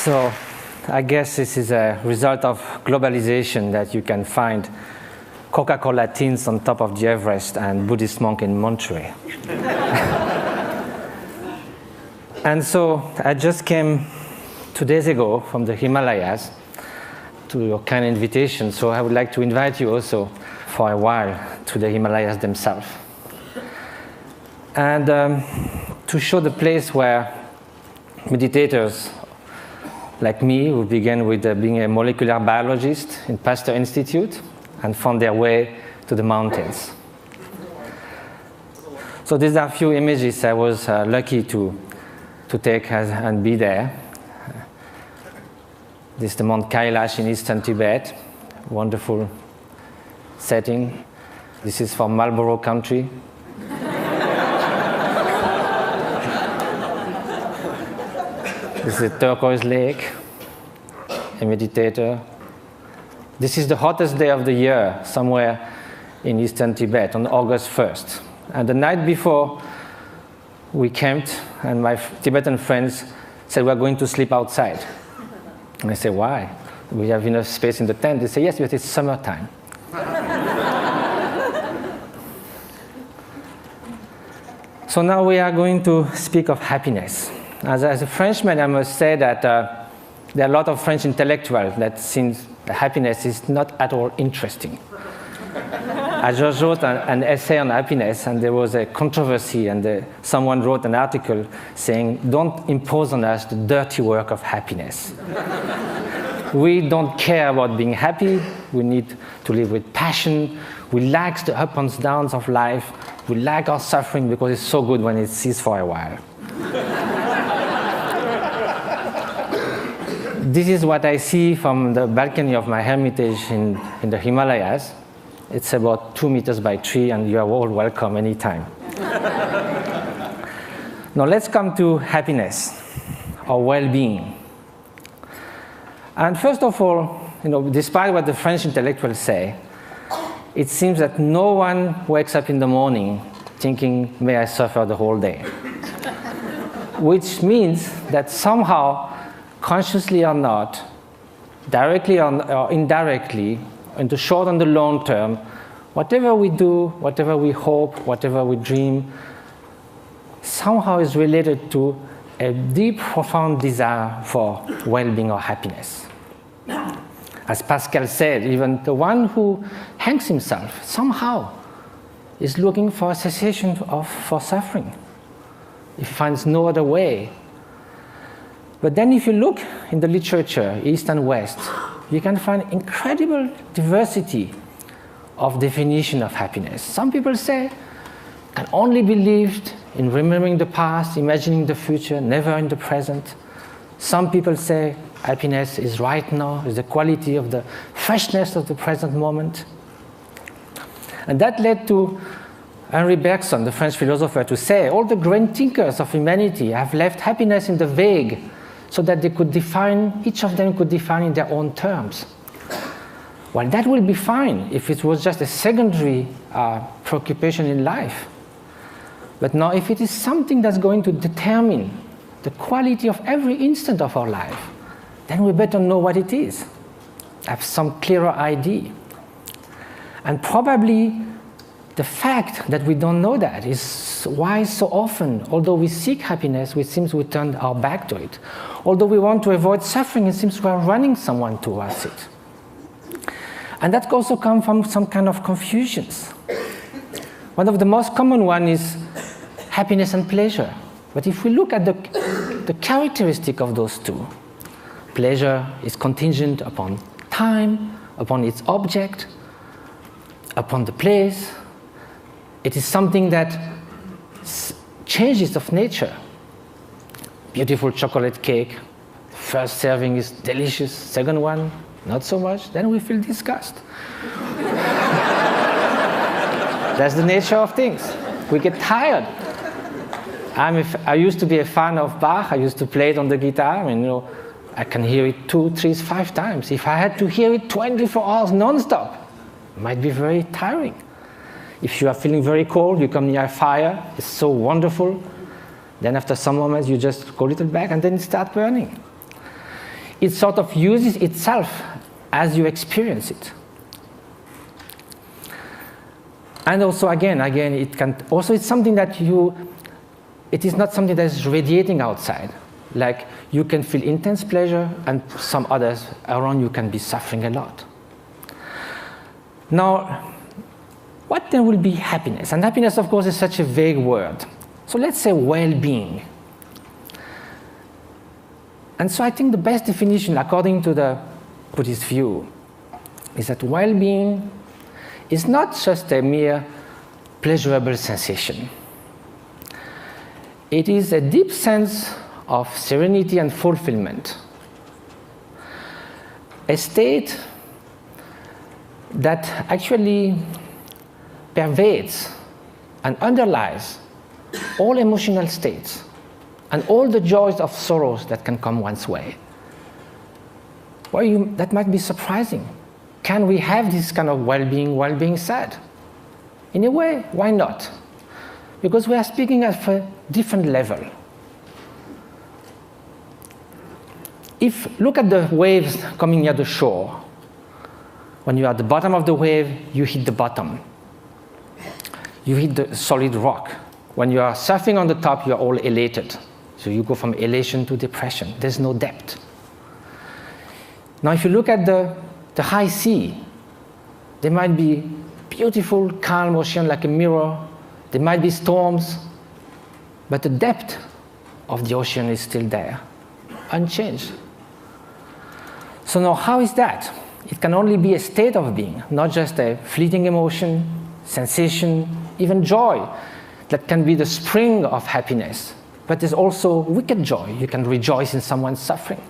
So I guess this is a result of globalization that you can find Coca-Cola tins on top of the Everest and Buddhist monk in Monterey. And so I just came 2 days ago from the Himalayas to your kind invitation, so I would like to invite you also for a while to the Himalayas themselves. And to show the place where meditators like me, who began with being a molecular biologist in Pasteur Institute and found their way to the mountains. So these are a few images I was lucky to take and be there. This is the Mount Kailash in eastern Tibet, wonderful setting. This is from Marlborough country. This is a turquoise lake, a meditator. This is the hottest day of the year, somewhere in eastern Tibet, on August 1st. And the night before, we camped, and my Tibetan friends said, we're going to sleep outside. And I said, why? We have enough space in the tent. They say, yes, but it's summertime. So now we are going to speak of happiness. As a Frenchman, I must say that there are a lot of French intellectuals that think happiness is not at all interesting. I just wrote an essay on happiness, and there was a controversy, and someone wrote an article saying, don't impose on us the dirty work of happiness. We don't care about being happy. We need to live with passion. We like the ups and downs of life. We like our suffering because it's so good when it ceases for a while. This is what I see from the balcony of my hermitage in the Himalayas. It's about 2 meters by 3, and you are all welcome anytime. Now let's come to happiness, or well-being. And first of all, despite what the French intellectuals say, it seems that no one wakes up in the morning thinking, may I suffer the whole day. Which means that somehow, consciously or not, directly or indirectly, in the short and the long term, whatever we do, whatever we hope, whatever we dream, somehow is related to a deep, profound desire for well-being or happiness. As Pascal said, even the one who hangs himself somehow is looking for a cessation for suffering. He finds no other way. But then if you look in the literature, East and West, you can find incredible diversity of definition of happiness. Some people say can only be lived in remembering the past, imagining the future, never in the present. Some people say happiness is right now, is the quality of the freshness of the present moment. And that led to Henri Bergson, the French philosopher, to say all the great thinkers of humanity have left happiness in the vague, so that they could define, each of them could define in their own terms. Well, that will be fine if it was just a secondary preoccupation in life. But now, if it is something that's going to determine the quality of every instant of our life, then we better know what it is, have some clearer idea. And probably the fact that we don't know that is why so often, although we seek happiness, it seems we turn our back to it. Although we want to avoid suffering, it seems we are running someone towards it. And that also comes from some kind of confusions. One of the most common ones is happiness and pleasure. But if we look at the characteristic of those two, pleasure is contingent upon time, upon its object, upon the place. It is something that changes of nature. Beautiful chocolate cake, first serving is delicious, second one, not so much, then we feel disgust. That's the nature of things. We get tired. I used to be a fan of Bach. I used to play it on the guitar, and I can hear it 2, 3, 5 times. If I had to hear it 24 hours non-stop, it might be very tiring. If you are feeling very cold, you come near a fire, it's so wonderful. Then after some moments, you just go a little back, and then it starts burning. it sort of uses itself as you experience it. And also, again, it can also, it's something that it is not something that is radiating outside. Like, you can feel intense pleasure, and some others around you can be suffering a lot. Now, what then will be happiness? And happiness, of course, is such a vague word. So let's say well-being. And so I think the best definition, according to the Buddhist view, is that well-being is not just a mere pleasurable sensation. It is a deep sense of serenity and fulfillment, a state that actually pervades and underlies all emotional states and all the joys of sorrows that can come one's way. Well, that might be surprising. Can we have this kind of well-being while being sad? In a way, why not? Because we are speaking at a different level. Look at the waves coming near the shore. When you are at the bottom of the wave, you hit the bottom. You hit the solid rock. When you are surfing on the top, you are all elated. So you go from elation to depression. There's no depth. Now, if you look at the high sea, there might be beautiful, calm ocean like a mirror. There might be storms, but the depth of the ocean is still there, unchanged. So now, how is that? It can only be a state of being, not just a fleeting emotion, sensation, even joy that can be the spring of happiness. But there's also wicked joy. You can rejoice in someone's suffering.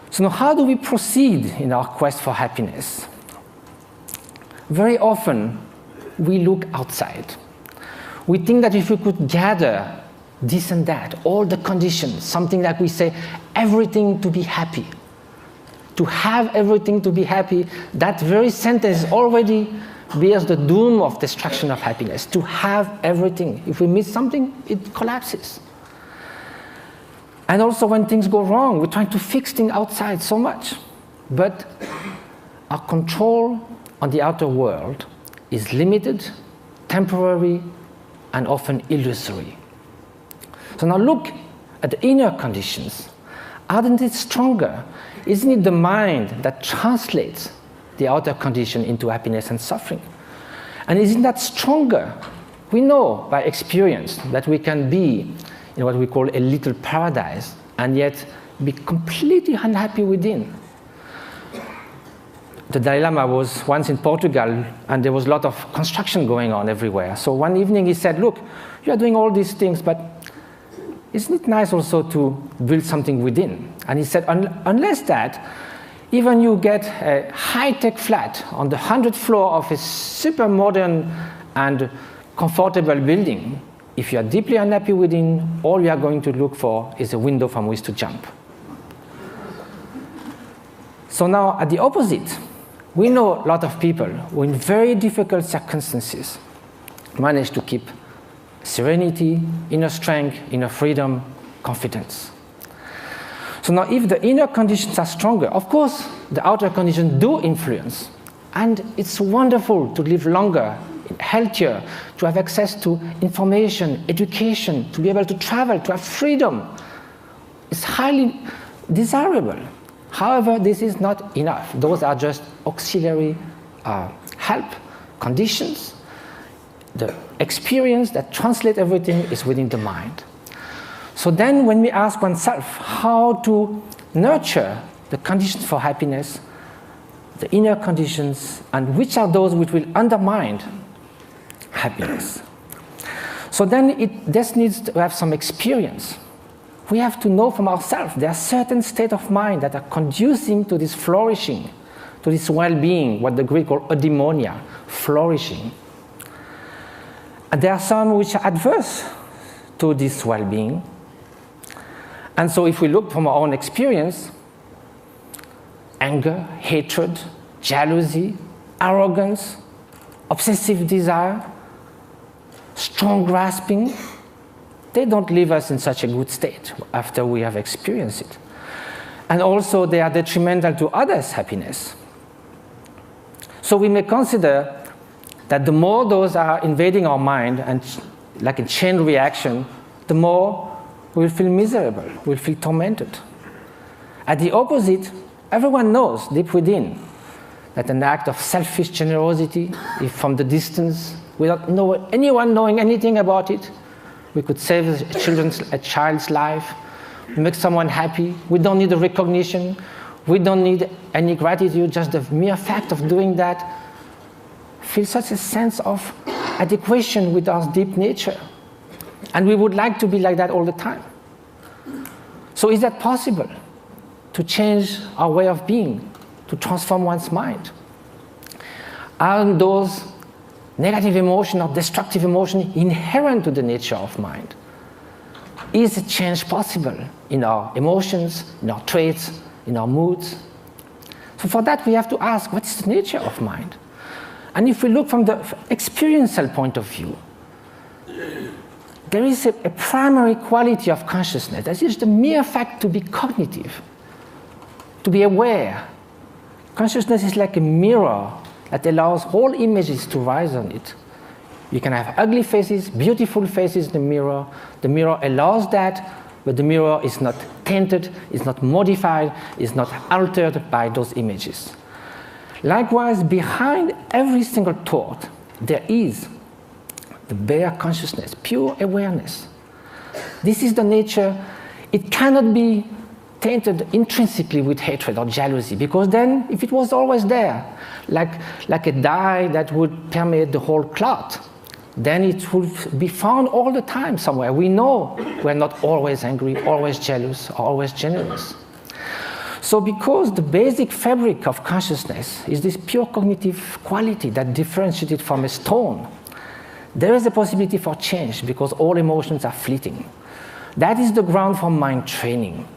So now, how do we proceed in our quest for happiness? Very often, we look outside. We think that if we could gather this and that, all the conditions, something like we say, everything to be happy, to have everything to be happy, that very sentence already bears the doom of destruction of happiness. To have everything. If we miss something, it collapses. And also when things go wrong, we're trying to fix things outside so much. But our control on the outer world is limited, temporary, and often illusory. So now look at the inner conditions. Aren't it stronger? Isn't it the mind that translates the outer condition into happiness and suffering? And isn't that stronger? We know by experience that we can be in what we call a little paradise and yet be completely unhappy within. The Dalai Lama was once in Portugal and there was a lot of construction going on everywhere. So one evening he said, look, you are doing all these things, but isn't it nice also to build something within? And he said, unless that, even you get a high-tech flat on the 100th floor of a super modern and comfortable building, if you are deeply unhappy within, all you are going to look for is a window from which to jump. So now, at the opposite, we know a lot of people who in very difficult circumstances manage to keep serenity, inner strength, inner freedom, confidence. So now if the inner conditions are stronger, of course the outer conditions do influence. And it's wonderful to live longer, healthier, to have access to information, education, to be able to travel, to have freedom. It's highly desirable. However, this is not enough. Those are just auxiliary help, conditions. The experience that translates everything is within the mind. So then when we ask oneself how to nurture the conditions for happiness, the inner conditions, and which are those which will undermine happiness. So then this needs to have some experience. We have to know from ourselves there are certain states of mind that are conducing to this flourishing, to this well-being, what the Greek call eudaimonia, flourishing. And there are some which are adverse to this well-being. And so if we look from our own experience, anger, hatred, jealousy, arrogance, obsessive desire, strong grasping, they don't leave us in such a good state after we have experienced it. and also they are detrimental to others' happiness. So we may consider that the more those are invading our mind, and like a chain reaction, the more we'll feel miserable, we'll feel tormented. At the opposite, everyone knows deep within that an act of selfish generosity, if from the distance, without anyone knowing anything about it, we could save a child's life, make someone happy. We don't need a recognition. We don't need any gratitude. Just the mere fact of doing that feels such a sense of adequation with our deep nature. And we would like to be like that all the time. So is that possible? To change our way of being, to transform one's mind? Are those negative emotions or destructive emotions inherent to the nature of mind? Is a change possible in our emotions, in our traits, in our moods? So for that we have to ask, what is the nature of mind? And if we look from the experiential point of view, there is a primary quality of consciousness. That is the mere fact to be cognitive, to be aware. Consciousness is like a mirror that allows all images to rise on it. You can have ugly faces, beautiful faces in the mirror. The mirror allows that, but the mirror is not tainted, is not modified, is not altered by those images. Likewise, behind every single thought, there is the bare consciousness, pure awareness. This is the nature. It cannot be tainted intrinsically with hatred or jealousy, because then, if it was always there, like a dye that would permeate the whole cloth, then it would be found all the time somewhere. We know we're not always angry, always jealous, or always generous. So because the basic fabric of consciousness is this pure cognitive quality that differentiates it from a stone, there is a possibility for change, because all emotions are fleeting. That is the ground for mind training.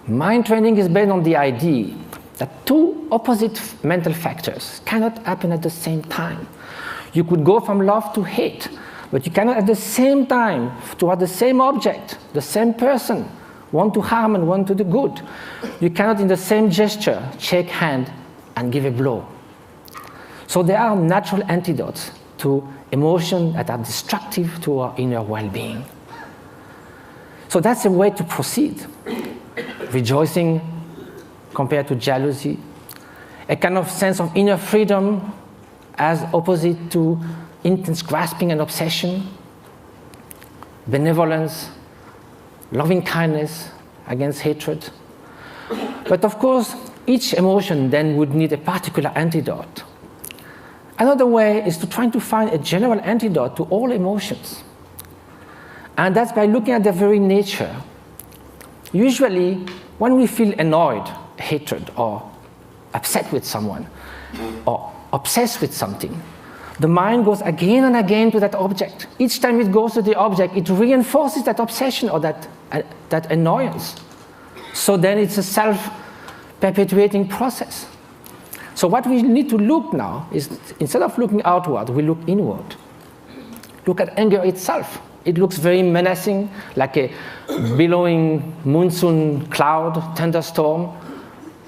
Mind training is based on the idea that two opposite mental factors cannot happen at the same time. You could go from love to hate, but you cannot at the same time, toward the same object, the same person, one to harm and one to the good. You cannot in the same gesture shake hand and give a blow. So there are natural antidotes to emotions that are destructive to our inner well-being. So that's a way to proceed. Rejoicing compared to jealousy, a kind of sense of inner freedom as opposite to intense grasping and obsession, benevolence, loving kindness against hatred. But of course, each emotion then would need a particular antidote. Another way is to try to find a general antidote to all emotions. And that's by looking at their very nature. Usually, when we feel annoyed, hatred, or upset with someone, or obsessed with something, the mind goes again and again to that object. Each time it goes to the object, it reinforces that obsession or that annoyance. So then it's a self-perpetuating process. So what we need to look now is, instead of looking outward, we look inward. Look at anger itself. It looks very menacing, like a billowing monsoon cloud, thunderstorm.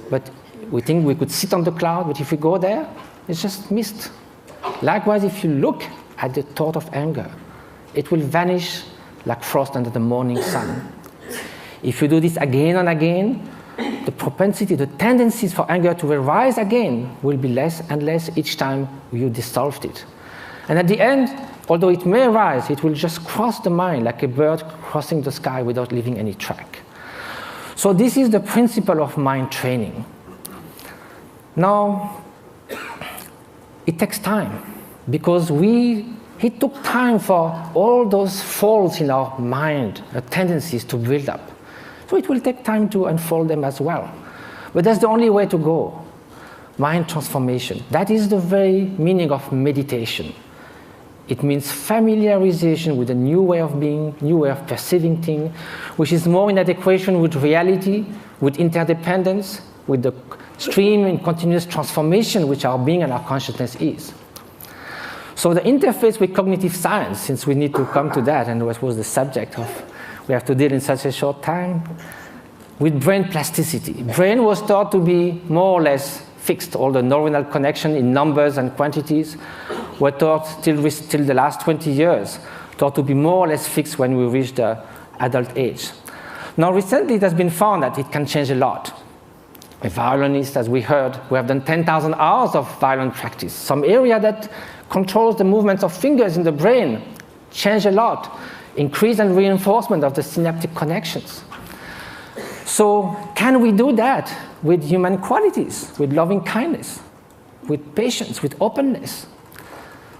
But we think we could sit on the cloud, but if we go there, it's just mist. Likewise, if you look at the thought of anger, it will vanish like frost under the morning sun. If you do this again and again, the propensity, the tendencies for anger to arise again will be less and less each time you dissolved it. And at the end, although it may arise, it will just cross the mind like a bird crossing the sky without leaving any track. So this is the principle of mind training. Now, it takes time, because it took time for all those faults in our mind, tendencies to build up. So it will take time to unfold them as well. But that's the only way to go. Mind transformation. That is the very meaning of meditation. It means familiarization with a new way of being, new way of perceiving things, which is more in adequation with reality, with interdependence, with the stream and continuous transformation which our being and our consciousness is. So the interface with cognitive science, since we need to come to that, and what was the subject of we have to deal in such a short time, with brain plasticity. Brain was thought to be more or less fixed. All the neuronal connection in numbers and quantities were thought till the last 20 years, thought to be more or less fixed when we reach the adult age. Now recently it has been found that it can change a lot. A violinist, as we heard, we have done 10,000 hours of violin practice. Some area that controls the movements of fingers in the brain change a lot. Increase and reinforcement of the synaptic connections. So can we do that with human qualities, with loving kindness, with patience, with openness?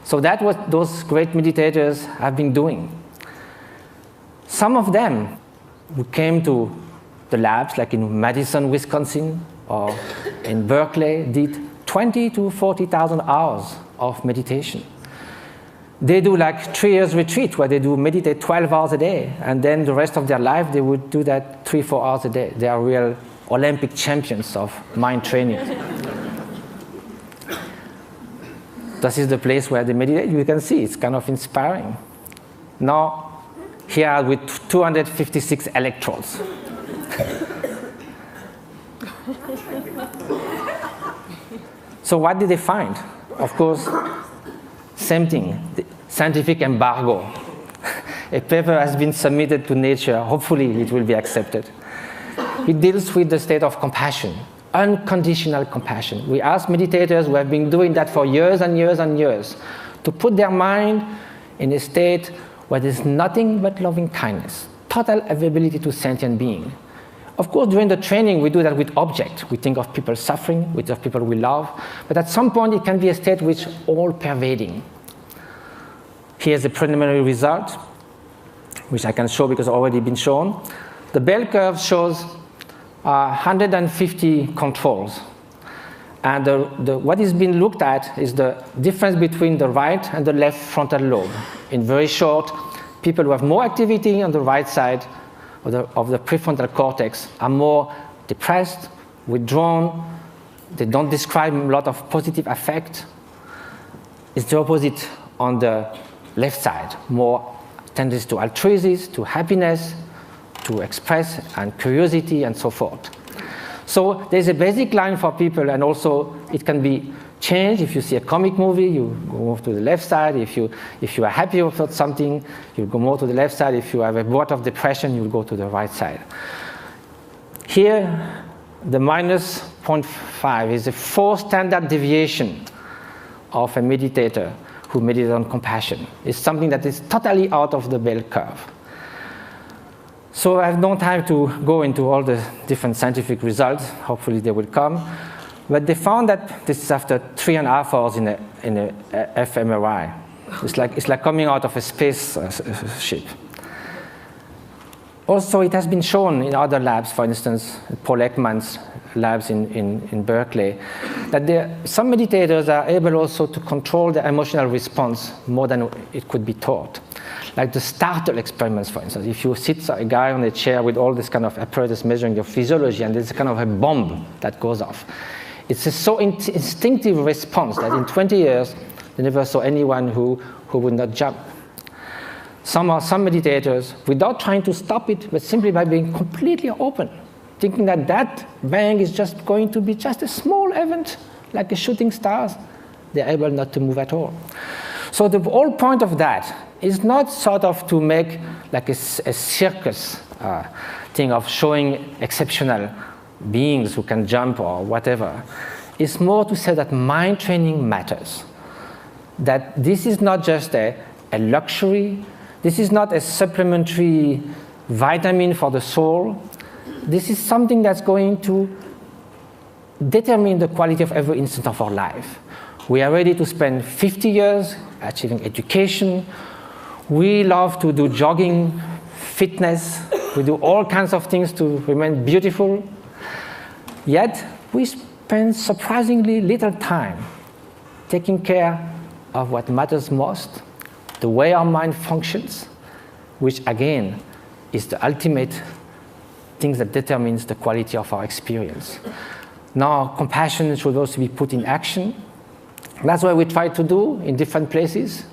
So that's what those great meditators have been doing. Some of them who came to the labs, like in Madison, Wisconsin, or in Berkeley, did 20 to 40,000 hours of meditation. They do like 3 years retreat where they do meditate 12 hours a day, and then the rest of their life they would do that 3-4 hours a day. They are real Olympic champions of mind training. This is the place where they meditate. You can see it's kind of inspiring. Now, here with 256 electrodes. So what did they find? Of course, same thing, the scientific embargo. A paper has been submitted to Nature. Hopefully it will be accepted. It deals with the state of compassion, unconditional compassion. We ask meditators who have been doing that for years and years and years to put their mind in a state where there's nothing but loving kindness, total availability to sentient being. Of course, during the training, we do that with objects. We think of people suffering, we think of people we love, but at some point, it can be a state which is all-pervading. Here's the preliminary result, which I can show because it's already been shown. The bell curve shows 150 controls. And what is being looked at is the difference between the right and the left frontal lobe. In very short, people who have more activity on the right side of the prefrontal cortex are more depressed, withdrawn, they don't describe a lot of positive affect. It's the opposite on the left side, more tendency to altruism, to happiness, to express, and curiosity, and so forth. So there's a basic line for people, and also it can be changed. If you see a comic movie, you go more to the left side. If you are happy about something, you'll go more to the left side. If you have a bout of depression, you'll go to the right side. Here, the minus 0.5 is a 4 standard deviation of a meditator who meditates on compassion. It's something that is totally out of the bell curve. So I have no time to go into all the different scientific results. Hopefully they will come. But they found that this is after 3.5 hours in a fMRI. It's like coming out of a space ship. Also, it has been shown in other labs, for instance, Paul Ekman's labs in Berkeley, that some meditators are able also to control their emotional response more than it could be taught. Like the startle experiments, for instance. If you sit a guy on a chair with all this kind of apparatus measuring your physiology, and there's kind of a bomb that goes off. It's a so instinctive response that in 20 years, they never saw anyone who would not jump. Some meditators, without trying to stop it, but simply by being completely open, thinking that that bang is just going to be just a small event, like a shooting stars, they're able not to move at all. So the whole point of that is not sort of to make like a circus thing of showing exceptional beings who can jump or whatever. It's more to say that mind training matters. That this is not just a luxury. This is not a supplementary vitamin for the soul. This is something that's going to determine the quality of every instant of our life. We are ready to spend 50 years achieving education. We love to do jogging, fitness. We do all kinds of things to remain beautiful. Yet, we spend surprisingly little time taking care of what matters most, the way our mind functions, which again is the ultimate thing that determines the quality of our experience. Now, compassion should also be put in action. That's what we try to do in different places.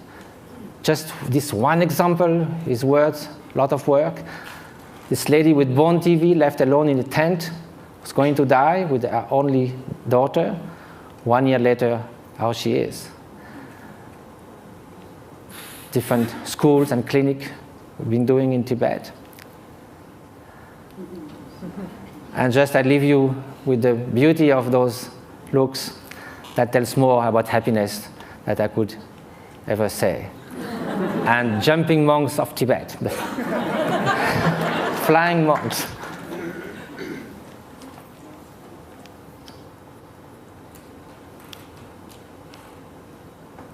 Just this one example is worth a lot of work. This lady with bone TV left alone in a tent was going to die with her only daughter. 1 year later, how she is. Different schools and clinics we've been doing in Tibet. And just I leave you with the beauty of those looks that tells more about happiness that I could ever say. And jumping monks of Tibet. Flying monks.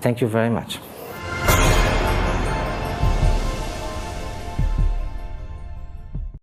Thank you very much.